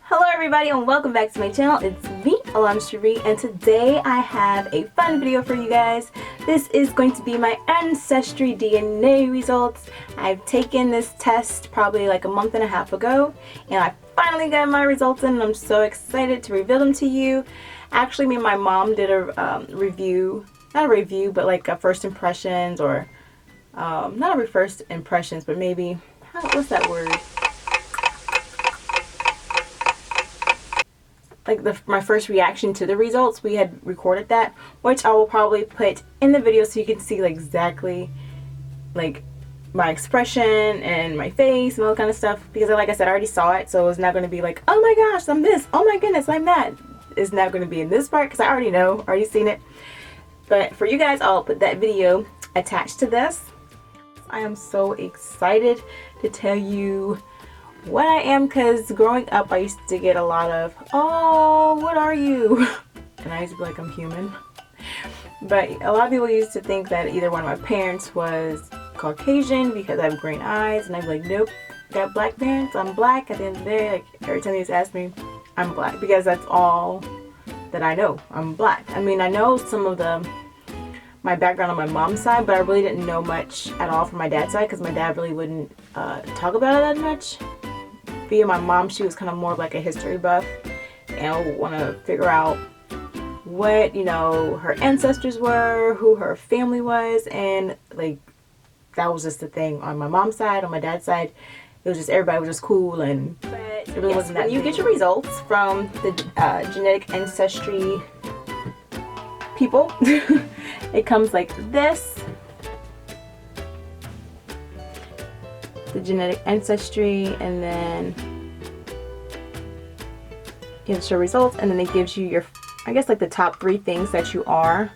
Hello everybody and welcome back to my channel. It's me, AllonaSharee, and today I have a fun video for you guys. This is going to be my Ancestry DNA results. I've taken this test probably like a month and a half ago, and I finally got my results in, and I'm so excited to reveal them to you. Actually, me and my mom did a review, not a review, but like a first impressions, or not a first impressions, but maybe, what's that word? Like my first reaction to the results. We had recorded that, which I will probably put in the video so you can see like exactly like my expression and my face and all that kind of stuff, because like I said, I already saw it, so it's not going to be like, oh my gosh, I'm this, oh my goodness, I'm that. It's not going to be in this part because I already know, already seen it. But for you guys, I'll put that video attached to this. I am so excited to tell you what I am, because growing up I used to get a lot of, oh, what are you? And I used to be like, I'm human. But a lot of people used to think that either one of my parents was Caucasian because I have green eyes, and I'd be like, nope, got black parents, I'm black. At the end of the day, like every time they used to ask me, I'm black, because that's all that I know. I'm black. I mean, I know some of my background on my mom's side, but I really didn't know much at all from my dad's side, because my dad really wouldn't talk about it that much. Via my mom, she was kind of more of like a history buff, and I want to figure out what, you know, her ancestors were, who her family was, and like that was just the thing on my mom's side. On my dad's side, it was just everybody was just cool, and it really wasn't that. When you get your results from the genetic ancestry people, it comes like this. The genetic ancestry, and then it's your results, and then it gives you your, I guess, like the top 3 things that you are,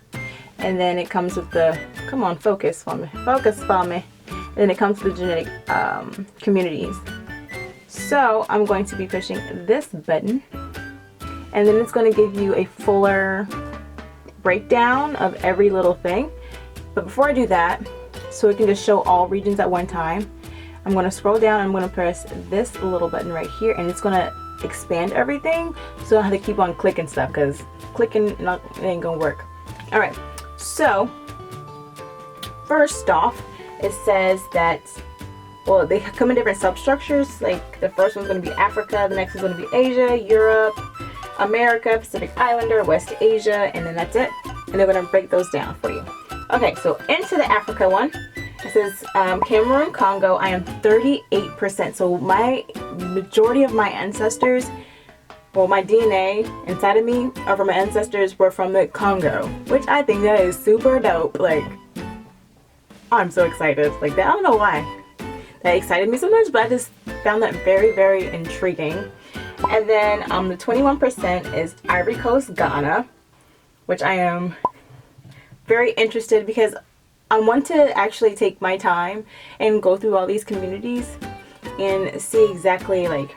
and then it comes with the, come on, focus for me, and then it comes with the genetic communities. So I'm going to be pushing this button, and then it's going to give you a fuller breakdown of every little thing. But before I do that, so it can just show all regions at one time, I'm going to scroll down, and I'm going to press this little button right here, and it's going to expand everything, so I don't have to keep on clicking stuff, because clicking it ain't going to work. Alright, so first off, it says that, well, they come in different substructures. Like the first one's going to be Africa, the next one's going to be Asia, Europe, America, Pacific Islander, West Asia, and then that's it. And they're going to break those down for you. Okay, so into the Africa one. It says Cameroon, Congo. I am 38%. So my majority of my ancestors, well, my DNA inside of me are from my ancestors were from the Congo, which I think that is super dope. Like, I'm so excited. Like that, I don't know why that excited me so much, but I just found that very, very intriguing. And then the 21% is Ivory Coast, Ghana, which I am very interested, because I want to actually take my time and go through all these communities and see exactly like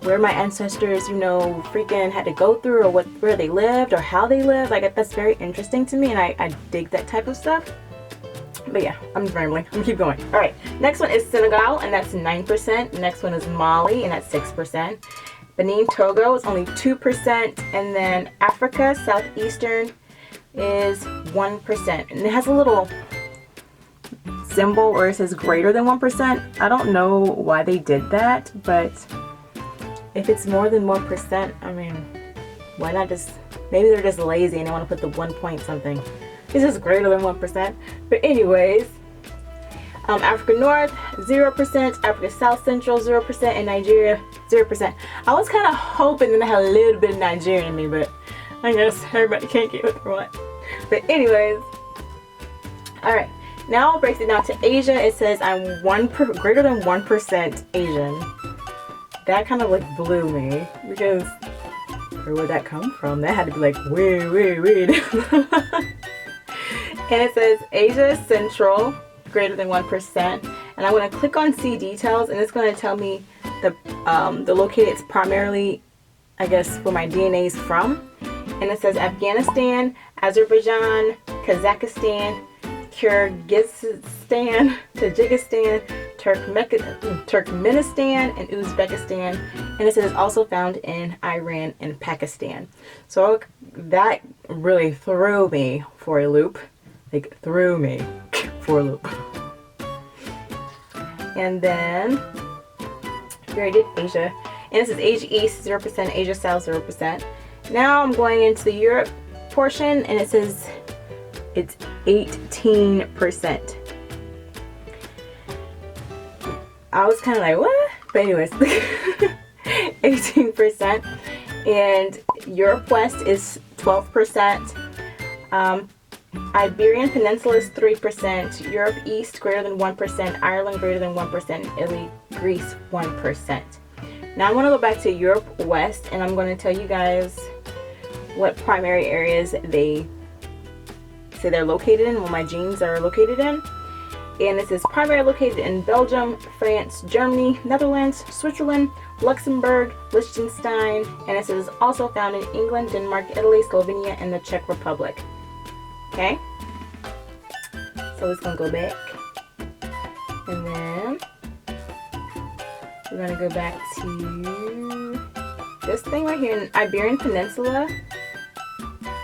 where my ancestors, you know, freaking had to go through, or where they lived, or how they lived. Like, that's very interesting to me, and I dig that type of stuff. But yeah, I'm rambling. I'm gonna keep going. All right, next one is Senegal, and that's 9%. The next one is Mali, and that's 6%. Benin, Togo is only 2%, and then Africa, Southeastern, is 1%, and it has a little symbol where it says greater than 1%. I don't know why they did that, but if it's more than 1%, I mean, why not just, maybe they're just lazy and they want to put the 1 point something. This is greater than 1%. But anyways, Africa North 0%, Africa South Central 0%, and Nigeria 0%. I was kind of hoping that I had a little bit of Nigerian in me, but I guess everybody can't get what they want. But anyways, alright, now it breaks it down to Asia. It says I'm greater than 1% Asian. That kind of like blew me, because where would that come from? That had to be like weird. And it says Asia Central, greater than 1%. And I'm going to click on see details, and it's going to tell me the location it's primarily, I guess, where my DNA is from. And it says Afghanistan, Azerbaijan, Kazakhstan, Kyrgyzstan, Tajikistan, Turkmenistan, and Uzbekistan, and it says also found in Iran and Pakistan. So that really threw me for a loop. Like, threw me for a loop. And then we already did Asia, and this is Asia East 0%, Asia South 0%. Now I'm going into the Europe portion, and it says it's 18%. I was kind of like, what? But anyways, 18%. And Europe West is 12%. Iberian Peninsula is 3%. Europe East greater than 1%. Ireland greater than 1%. Italy, Greece 1%. Now I'm going to go back to Europe West, and I'm going to tell you guys what primary areas they say they're located in, what my genes are located in. And it says primarily located in Belgium, France, Germany, Netherlands, Switzerland, Luxembourg, Liechtenstein, and it says also found in England, Denmark, Italy, Slovenia, and the Czech Republic. Okay? So it's going to go back. And then we're going to go back to this thing right here in Iberian Peninsula.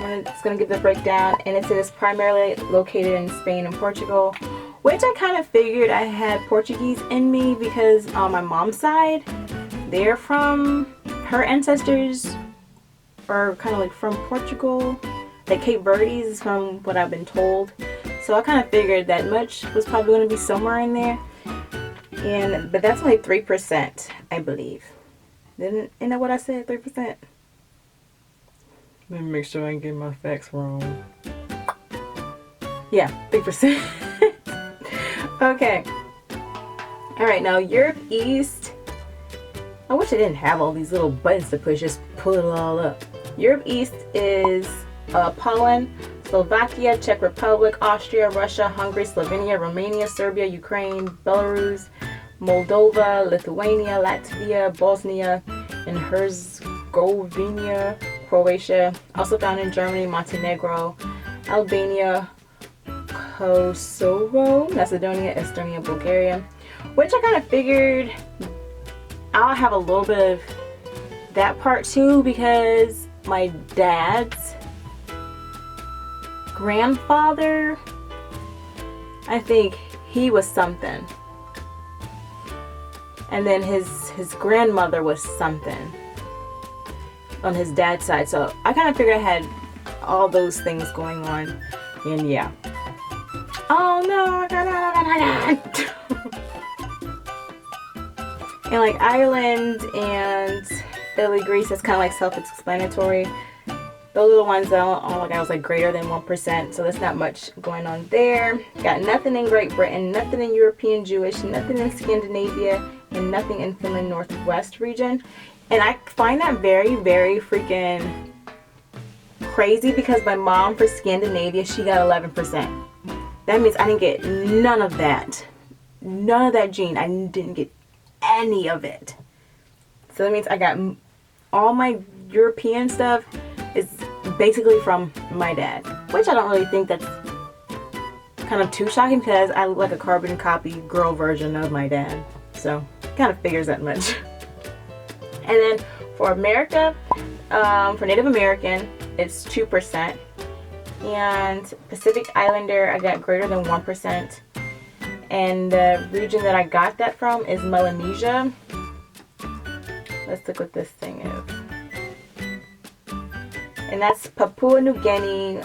It's going to give the breakdown, and it says primarily located in Spain and Portugal, which I kind of figured I had Portuguese in me because on my mom's side, they're from, her ancestors are kind of like from Portugal. Like Cape Verde is from what I've been told. So I kind of figured that much was probably going to be somewhere in there. But that's only 3%, I believe. Isn't that what I said? 3%? Let me make sure I didn't get my facts wrong. Yeah, 3%. Okay. Alright, now Europe East. I wish I didn't have all these little buttons to push, just pull it all up. Europe East is Poland, Slovakia, Czech Republic, Austria, Russia, Hungary, Slovenia, Romania, Serbia, Ukraine, Belarus, Moldova, Lithuania, Latvia, Bosnia, and Herzegovina, Croatia. Also found in Germany, Montenegro, Albania, Kosovo, Macedonia, Estonia, Bulgaria, which I kind of figured I'll have a little bit of that part too, because my dad's grandfather, I think he was something, and then his grandmother was something on his dad's side. So I kind of figured I had all those things going on, and yeah. Oh no! And like Ireland and Italy, Greece, it's kind of like self-explanatory. Those are the ones that like I was like greater than 1%, so there's not much going on there. Got nothing in Great Britain, nothing in European Jewish, nothing in Scandinavia, and nothing in Finland Northwest region. And I find that very, very freaking crazy because my mom for Scandinavia, she got 11%. That means I didn't get none of that. None of that gene. I didn't get any of it. So that means I got all my European stuff is basically from my dad. Which I don't really think that's kind of too shocking because I look like a carbon copy girl version of my dad. So it kind of figures that much. And then for America, for Native American, it's 2%. And Pacific Islander, I got greater than 1%. And the region that I got that from is Melanesia. Let's look what this thing is. And that's Papua New Guinea,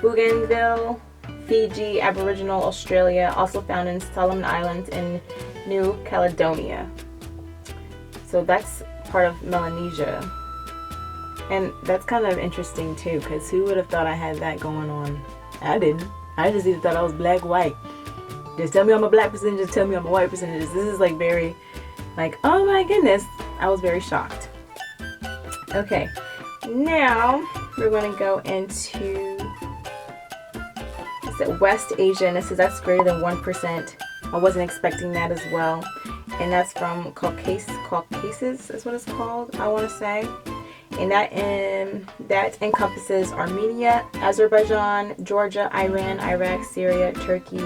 Bougainville, Fiji, Aboriginal Australia, also found in Solomon Islands and New Caledonia. So that's part of Melanesia. And that's kind of interesting too, because who would have thought I had that going on? I didn't. I just either thought I was black, white. Just tell me I'm a black percentage, just tell me I'm a white percentage. This is like very, like, oh my goodness. I was very shocked. Okay, now we're going to go into West Asia, and it says that's greater than 1%. I wasn't expecting that as well. And that's from Caucasus is what it's called, I want to say. And that encompasses Armenia, Azerbaijan, Georgia, Iran, Iraq, Syria, Turkey.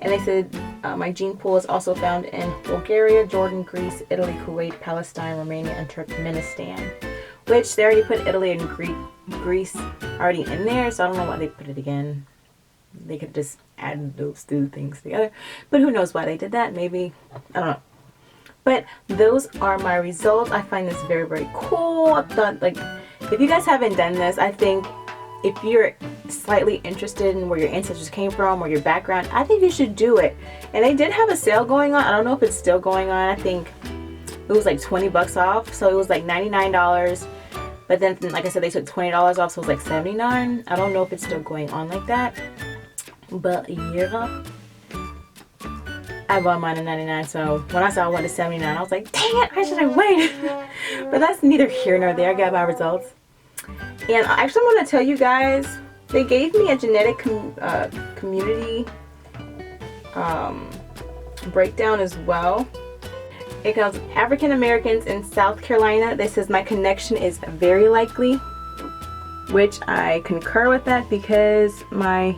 And they said my gene pool is also found in Bulgaria, Jordan, Greece, Italy, Kuwait, Palestine, Romania, and Turkmenistan. Which they already put Italy and Greece already in there, so I don't know why they put it again. They could just add those two things together. But who knows why they did that? Maybe, I don't know. But those are my results. I find this very, very cool. I thought, like, if you guys haven't done this, I think if you're slightly interested in where your ancestors came from or your background, I think you should do it. And they did have a sale going on. I don't know if it's still going on. I think it was like 20 bucks off. So it was like $99. But then, like I said, they took $20 off. So it was like $79. I don't know if it's still going on like that. But yeah. I bought mine at $99, so when I saw it went to $79, I was like, dang it, I should have waited. But that's neither here nor there. I got my results. And actually, I'm going to tell you guys, they gave me a genetic community breakdown as well. It comes African Americans in South Carolina. This says my connection is very likely, which I concur with that because my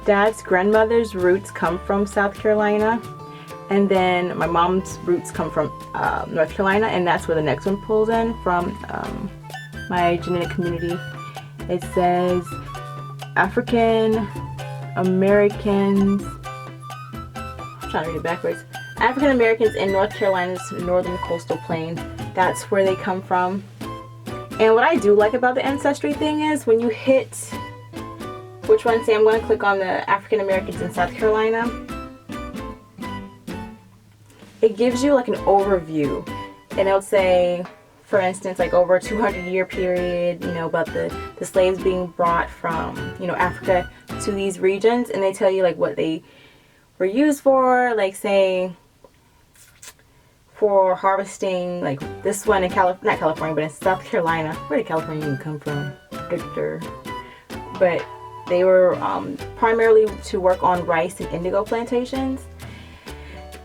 dad's grandmother's roots come from South Carolina, and then my mom's roots come from North Carolina, and that's where the next one pulls in from my genetic community. It says African Americans, I'm trying to read it backwards, African Americans in North Carolina's northern coastal plain. That's where they come from. And what I do like about the Ancestry thing is when you hit which one, say I'm going to click on the African Americans in South Carolina, it gives you like an overview, and it'll say, for instance, like over a 200-year period, you know, about the slaves being brought from, you know, Africa to these regions, and they tell you like what they were used for, like say for harvesting, like this one in not California, but in South Carolina. Where did California even come from? Victor. But they were primarily to work on rice and indigo plantations.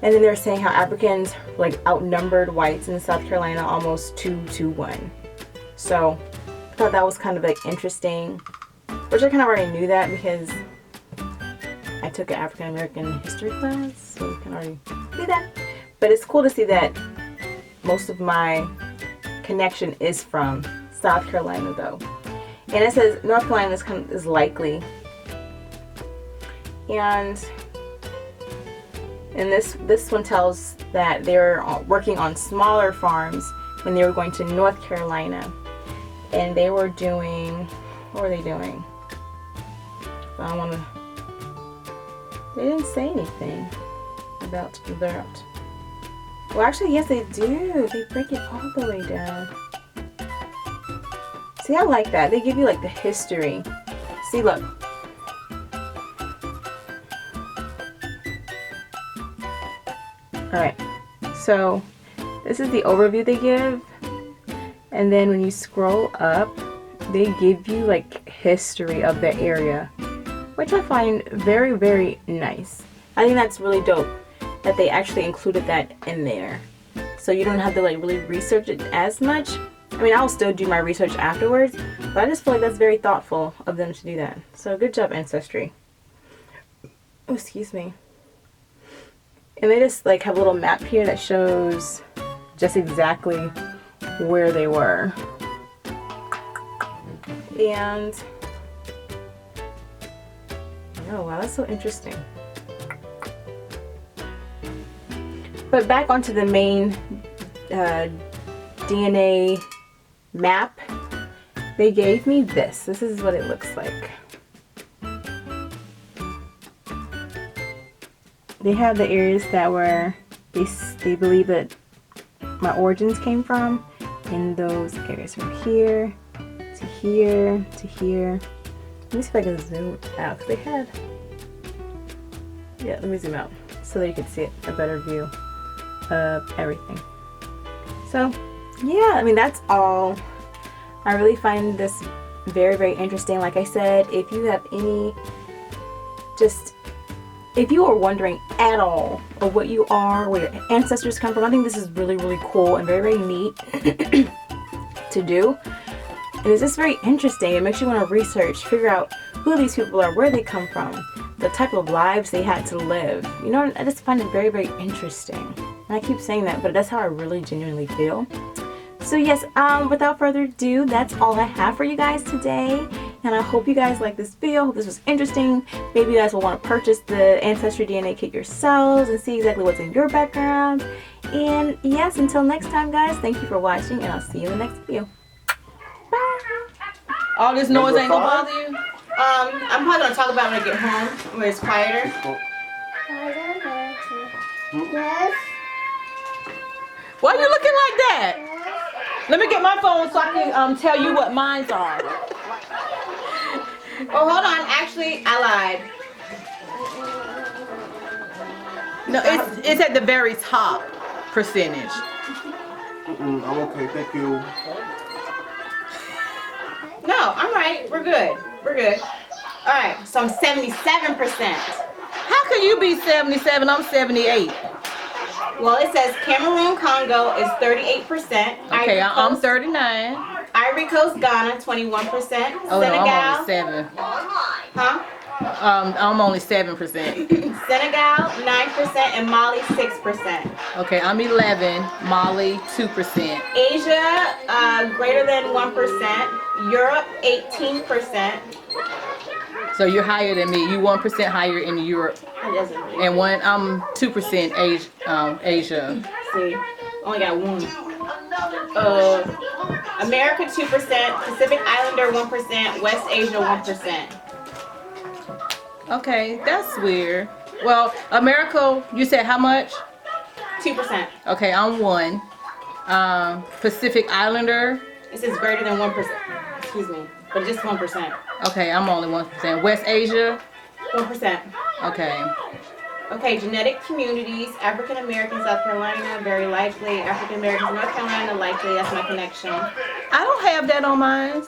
And then they're saying how Africans like outnumbered whites in South Carolina almost 2-to-1. So I thought that was kind of like interesting, which I kind of already knew that because I took an African American history class, so you can already see that. But it's cool to see that most of my connection is from South Carolina though. And it says North Carolina is likely. And this one tells that they're working on smaller farms when they were going to North Carolina. And they were doing, what were they doing? I don't want to, they didn't say anything about that. Well, actually, yes, they do. They break it all the way down. See, I like that. They give you like the history. See, look. Alright, so this is the overview they give. And then when you scroll up, they give you like history of the area, which I find very, very nice. I think that's really dope that they actually included that in there. So you don't have to like really research it as much. I mean, I'll still do my research afterwards, but I just feel like that's very thoughtful of them to do that. So good job, Ancestry. Oh, excuse me. And they just like have a little map here that shows just exactly where they were. And oh wow, that's so interesting. But back onto the main DNA map, they gave me this. This is what it looks like. They have the areas that were, they believe that my origins came from in those areas from here to here to here. Let me see if I can zoom out, because they had, yeah, let me zoom out so that you can see it, a better view of everything. So yeah, I mean, that's all. I really find this very, very interesting. Like I said, if you have any, if you are wondering at all of what you are, where your ancestors come from, I think this is really, really cool and very, very neat to do. And it's just very interesting. It makes you want to research, figure out who these people are, where they come from. the type of lives they had to live. You know, I just find it very, very interesting. And I keep saying that, but that's how I really genuinely feel. So yes, without further ado, that's all I have for you guys today. And I hope you guys like this video. Hope this was interesting. Maybe you guys will want to purchase the Ancestry DNA kit yourselves and see exactly what's in your background. And yes, until next time, guys, thank you for watching, and I'll see you in the next video. Bye. All this noise ain't gonna bother you? I'm probably gonna talk about it when I get home, where it's quieter. Yes. Why are you looking like that? Let me get my phone so I can tell you what mines are. Oh, hold on. Actually, I lied. No, it's at the very top percentage. I'm okay, thank you. No, I'm right. We're good. We're good. All right. So I'm 77%. How can you be 77? I'm 78. Well, it says Cameroon, Congo is 38%. Okay, I'm 39. Ivory Coast, Ghana, 21%. Oh, Senegal, no, I'm only 7. huh? I'm only 7%. Senegal, 9%, and Mali, 6%. Okay, I'm 11. Mali, 2%. Asia, greater than 1%. Europe, 18%. So you're higher than me. You 1% higher in Europe, It doesn't really. and I'm 2% Asia. See, only got one. America 2%, Pacific Islander 1%, West Asia 1%. Okay, that's weird. Well, America, you said how much? 2%. Okay, I'm 1. Pacific Islander. It says greater than 1%. Excuse me, but just 1%. Okay, I'm only 1%. West Asia. 1%. Okay. Okay, genetic communities, African American, South Carolina, very likely. African Americans, North Carolina, likely. That's my connection. I don't have that on mine.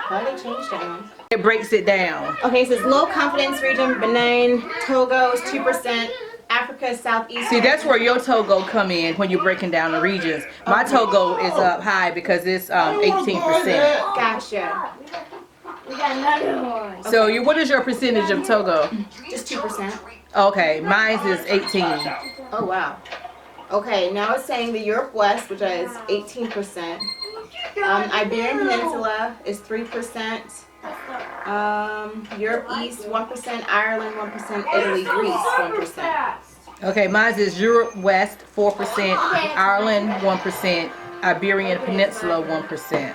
Why they changed that one? It breaks it down. Okay, it says low confidence region, Benin, Togo is 2%, Africa, Southeast. See, that's where your Togo come in when you're breaking down the regions. My Togo is up high because it's 18%. Gotcha. We got another one. So what is your percentage of Togo? Just 2%. Okay, mine is 18. Oh, wow. Okay, now it's saying the Europe West, which is 18%. Iberian Peninsula is 3%. Europe East 1%, Ireland 1%, Italy, Greece 1%. Okay, mine is Europe West 4%, Ireland 1%, Iberian Peninsula 1%,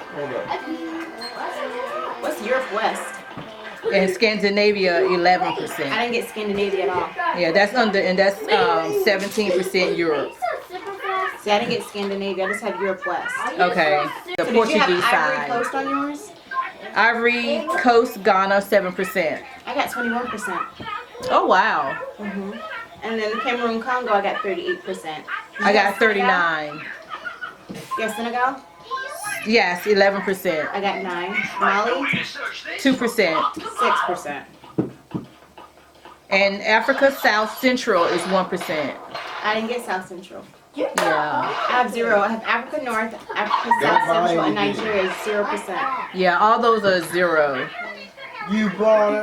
What's Europe West? and Scandinavia 11%. I didn't get Scandinavia at all. Yeah, that's 17% Europe. See, I didn't get Scandinavia. I just have Europe West. Okay, the So did you Portuguese have Ivory side. Coast on yours? Ivory Coast, Ghana 7%. I got 21%. Oh wow, And then Cameroon, Congo, I got 38%. I got 39. You have Senegal? Yes, 11%. I got 9. Mali? 2%. 6%. And Africa South Central is 1%. I didn't get South Central. Yeah. I have 0. I have Africa North, Africa South Central, and Nigeria is 0%. Yeah, all those are 0. You bought it.